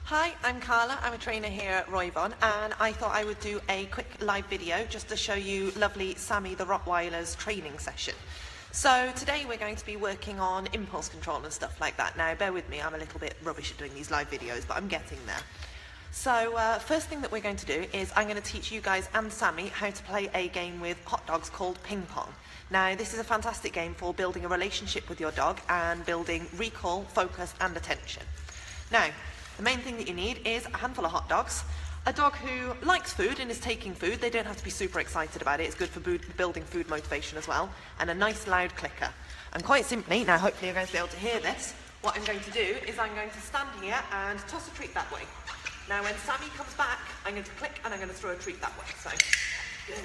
Hi, I'm Carla. I'm a trainer here at Roivon, and I thought I would do a quick live video just to show you lovely Sammy the Rottweiler's training session. So today we're going to be working on impulse control and stuff like that. Now bear with me, I'm a little bit rubbish at doing these live videos, but I'm getting there. So first thing that we're going to do is I'm going to teach you guys and Sammy how to play a game with hot dogs called ping pong. Now this is a fantastic game for building a relationship with your dog and building recall, focus and attention. Now, the main thing that you need is a handful of hot dogs, a dog who likes food and is taking food. They don't have to be super excited about it. It's good for building food motivation as well. And a nice loud clicker. And quite simply, now hopefully you're going to be able to hear this, what I'm going to do is I'm going to stand here and toss a treat that way. Now when Sammy comes back, I'm going to click and I'm going to throw a treat that way. So, good.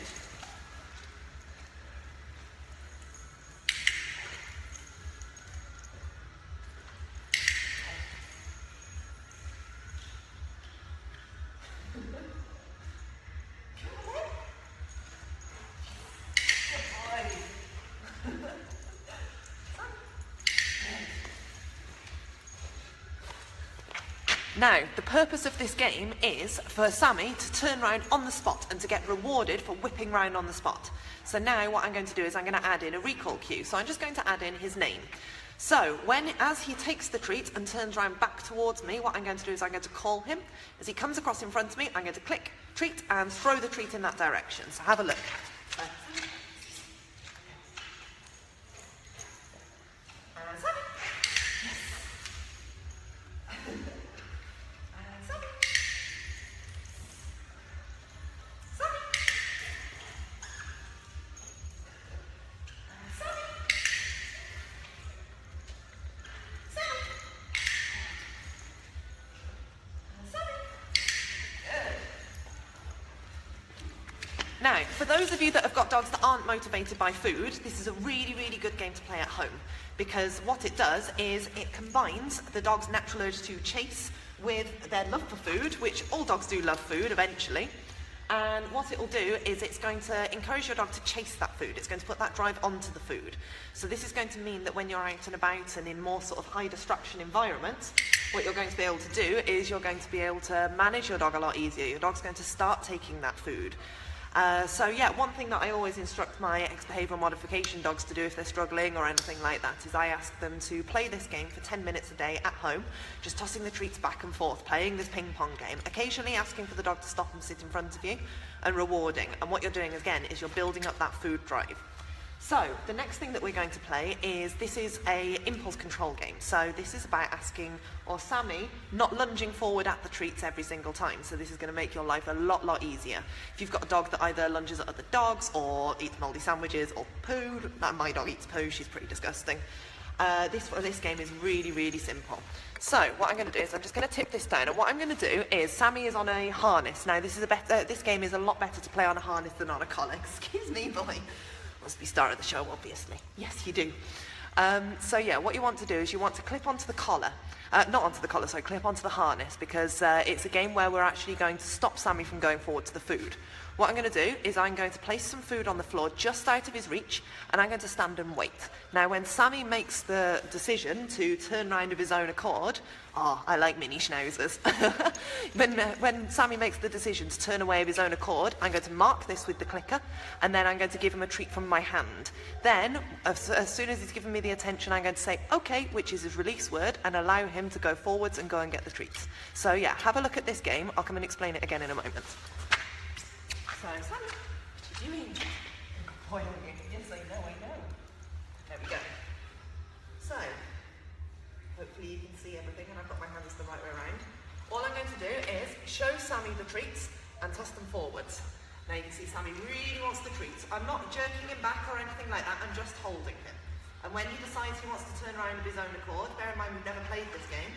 Now, the purpose of this game is for Sammy to turn round on the spot and to get rewarded for whipping round on the spot. So now what I'm going to do is I'm going to add in a recall cue. So I'm just going to add in his name. So as he takes the treat and turns round back towards me, what I'm going to do is I'm going to call him. As he comes across in front of me, I'm going to click treat and throw the treat in that direction. So have a look. Now, for those of you that have got dogs that aren't motivated by food, this is a really, really good game to play at home, because what it does is it combines the dog's natural urge to chase with their love for food, which all dogs do love food eventually, and what it will do is it's going to encourage your dog to chase that food. It's going to put that drive onto the food. So this is going to mean that when you're out and about and in more sort of high distraction environments, what you're going to be able to do is you're going to be able to manage your dog a lot easier. Your dog's going to start taking that food. So yeah, one thing that I always instruct my ex-behavioural modification dogs to do if they're struggling or anything like that is I ask them to play this game for 10 minutes a day at home, just tossing the treats back and forth, playing this ping pong game, occasionally asking for the dog to stop and sit in front of you, and rewarding. And what you're doing again is you're building up that food drive. So the next thing that we're going to play is, this is a impulse control game. So this is about asking, or Sammy, not lunging forward at the treats every single time. So this is going to make your life a lot easier. If you've got a dog that either lunges at other dogs or eats mouldy sandwiches or poo, my dog eats poo, she's pretty disgusting. This game is really simple. So what I'm going to do is I'm just going to tip this down, and what I'm going to do is Sammy is on a harness. Now this game is a lot better to play on a harness than on a collar. Excuse me, boy. Must be star of the show, obviously. Yes, you do. So yeah, what you want to do is you want to clip onto the collar. Not onto the collar, sorry, clip onto the harness, because it's a game where we're actually going to stop Sammy from going forward to the food. What I'm going to do is I'm going to place some food on the floor just out of his reach, and I'm going to stand and wait. Now, when Sammy makes the decision to turn round of his own accord, I like mini schnauzers. When Sammy makes the decision to turn away of his own accord, I'm going to mark this with the clicker, and then I'm going to give him a treat from my hand. Then, as soon as he's given me the attention, I'm going to say, okay, which is his release word, and allow him to go forwards and go and get the treats. So yeah, have a look at this game. I'll come and explain it again in a moment. So, Sammy, what are you doing? Boy, yes, I know. There we go. So, hopefully you can see everything, and I've got my hands the right way around. All I'm going to do is show Sammy the treats and toss them forwards. Now you can see Sammy really wants the treats. I'm not jerking him back or anything like that, I'm just holding him. And when he decides he wants to turn around of his own accord, bear in mind we've never played this game.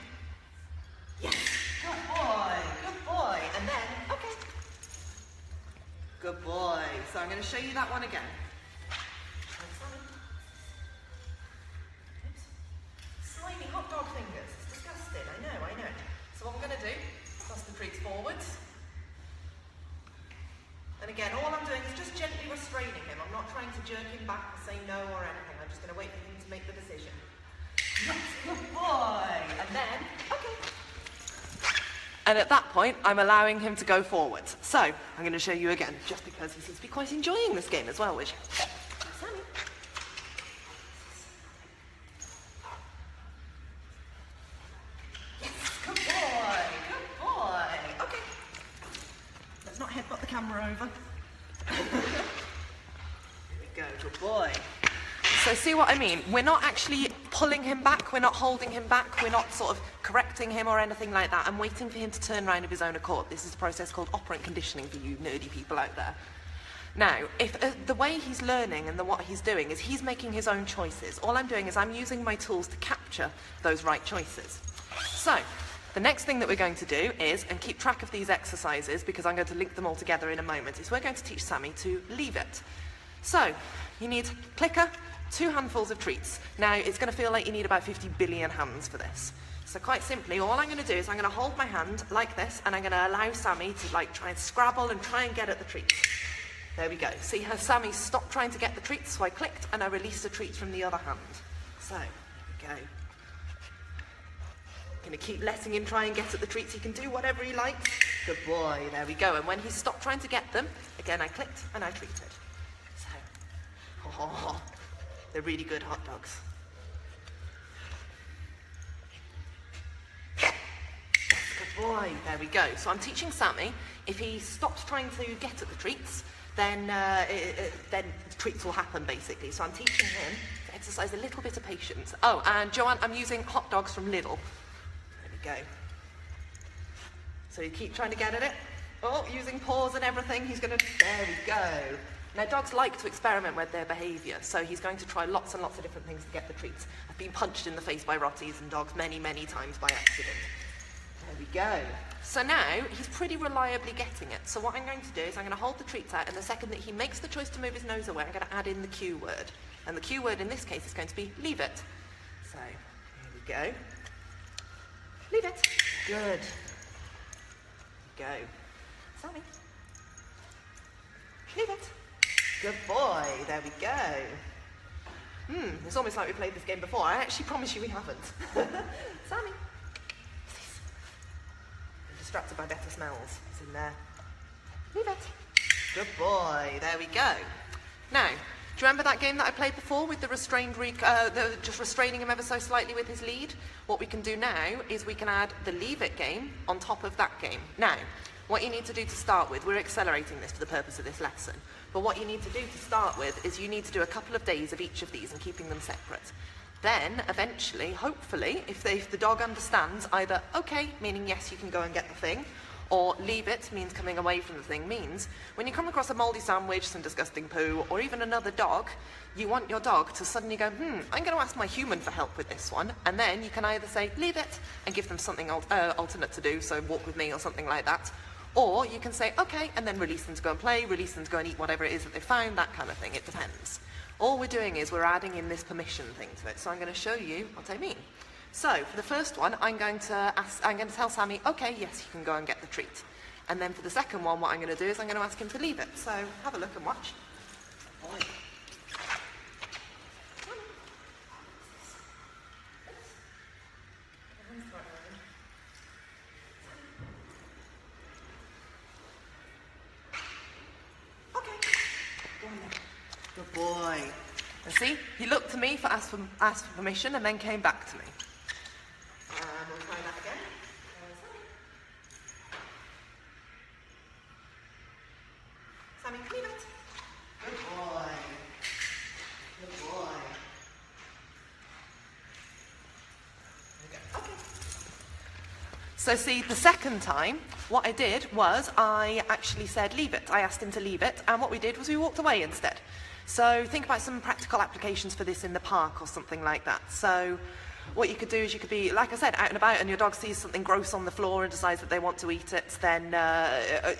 Yes, good boy. And then, okay. Good boy. So I'm going to show you that one again. Oops. Slimy hot dog fingers. It's disgusting. I know. So what I'm going to do, toss the treats forwards. And again, all I'm doing is just gently restraining him. I'm not trying to jerk him back and say no or anything. I'm just going to wait for him to make the decision. Yes, good boy. And then, okay. And at that point, I'm allowing him to go forwards. So, I'm going to show you again, just because he seems to be quite enjoying this game as well, which... Sammy. Yes, good boy, good boy. Okay. Let's not headbutt the camera over. Here we go, good boy. So see what I mean? We're not actually pulling him back, we're not holding him back, we're not sort of correcting him or anything like that. I'm waiting for him to turn around of his own accord. This is a process called operant conditioning for you nerdy people out there. Now, if the way he's learning and what he's doing is he's making his own choices. All I'm doing is I'm using my tools to capture those right choices. So, the next thing that we're going to do is, and keep track of these exercises because I'm going to link them all together in a moment, is we're going to teach Sammy to leave it. So, you need clicker, 2 handfuls of treats. Now, it's going to feel like you need about 50 billion hands for this. So quite simply, all I'm going to do is I'm going to hold my hand like this, and I'm going to allow Sammy to try and scrabble and try and get at the treats. There we go. See how Sammy stopped trying to get the treats, so I clicked and I released the treats from the other hand. So, there we go. Going to keep letting him try and get at the treats. He can do whatever he likes. Good boy. There we go. And when he stopped trying to get them, again I clicked and I treated. So, oh. They're really good hot dogs. Yes, good boy. There we go. So I'm teaching Sammy, if he stops trying to get at the treats, then the treats will happen, basically. So I'm teaching him to exercise a little bit of patience. Oh, and Joanne, I'm using hot dogs from Lidl. There we go. So you keep trying to get at it. Oh, using paws and everything. He's going to... There we go. Now, dogs like to experiment with their behaviour, so he's going to try lots and lots of different things to get the treats. I've been punched in the face by Rotties and dogs many, many times by accident. There we go. So now, he's pretty reliably getting it. So what I'm going to do is I'm going to hold the treats out, and the second that he makes the choice to move his nose away, I'm going to add in the cue word. And the cue word in this case is going to be leave it. So, here we go. Leave it. Good. Go. Sammy. Leave it. Good boy, there we go. It's almost like we played this game before. I actually promise you we haven't. Sammy. I'm distracted by better smells. It's in there. Leave it. Good boy, there we go. Now, do you remember that game that I played before with the restrained, just restraining him ever so slightly with his lead? What we can do now is we can add the leave it game on top of that game. Now, what you need to do to start with, we're accelerating this for the purpose of this lesson, but what you need to do to start with is you need to do a couple of days of each of these and keeping them separate. Then, eventually, hopefully, if the dog understands either, okay, meaning yes, you can go and get the thing, or leave it, means coming away from the thing, means when you come across a mouldy sandwich, some disgusting poo, or even another dog, you want your dog to suddenly go, I'm going to ask my human for help with this one, and then you can either say, leave it, and give them something alternate to do, so walk with me or something like that, or you can say, okay, and then release them to go and play, release them to go and eat whatever it is that they found, that kind of thing, it depends. All we're doing is we're adding in this permission thing to it, so I'm going to show you what I mean. So, for the first one, I'm going to tell Sammy, okay, yes, you can go and get the treat. And then for the second one, what I'm going to do is I'm going to ask him to leave it. So, have a look and watch. Boy. Good boy. And see, he looked to me for asked for permission and then came back to me. We'll try that again. Sammy, leave it. Good boy. Good boy. There we go. Okay. So see, the second time, what I did was I actually said leave it. I asked him to leave it, and what we did was we walked away instead. So think about some practical applications for this in the park or something like that. So what you could do is you could be, like I said, out and about and your dog sees something gross on the floor and decides that they want to eat it, then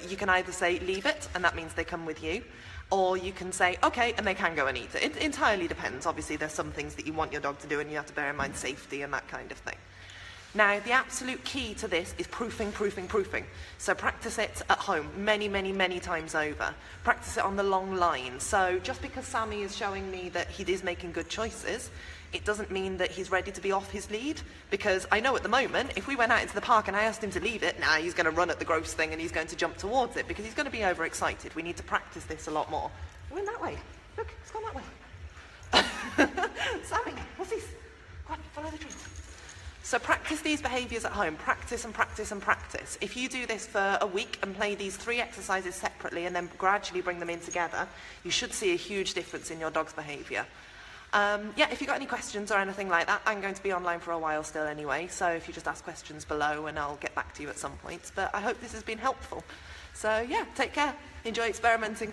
you can either say leave it, and that means they come with you, or you can say okay, and they can go and eat it. It entirely depends. Obviously there's some things that you want your dog to do and you have to bear in mind safety and that kind of thing. Now, the absolute key to this is proofing, proofing, proofing. So practice it at home many, many, many times over. Practice it on the long line. So just because Sammy is showing me that he is making good choices, it doesn't mean that he's ready to be off his lead, because I know at the moment, if we went out into the park and I asked him to leave it, he's going to run at the gross thing and he's going to jump towards it, because he's going to be overexcited. We need to practice this a lot more. He went that way. Look, it's gone that way. Sammy, what's this? Go on, follow the trees. So practice these behaviours at home. Practice and practice and practice. If you do this for a week and play these 3 exercises separately and then gradually bring them in together, you should see a huge difference in your dog's behaviour. If you've got any questions or anything like that, I'm going to be online for a while still anyway, so if you just ask questions below and I'll get back to you at some point. But I hope this has been helpful. So yeah, take care. Enjoy experimenting.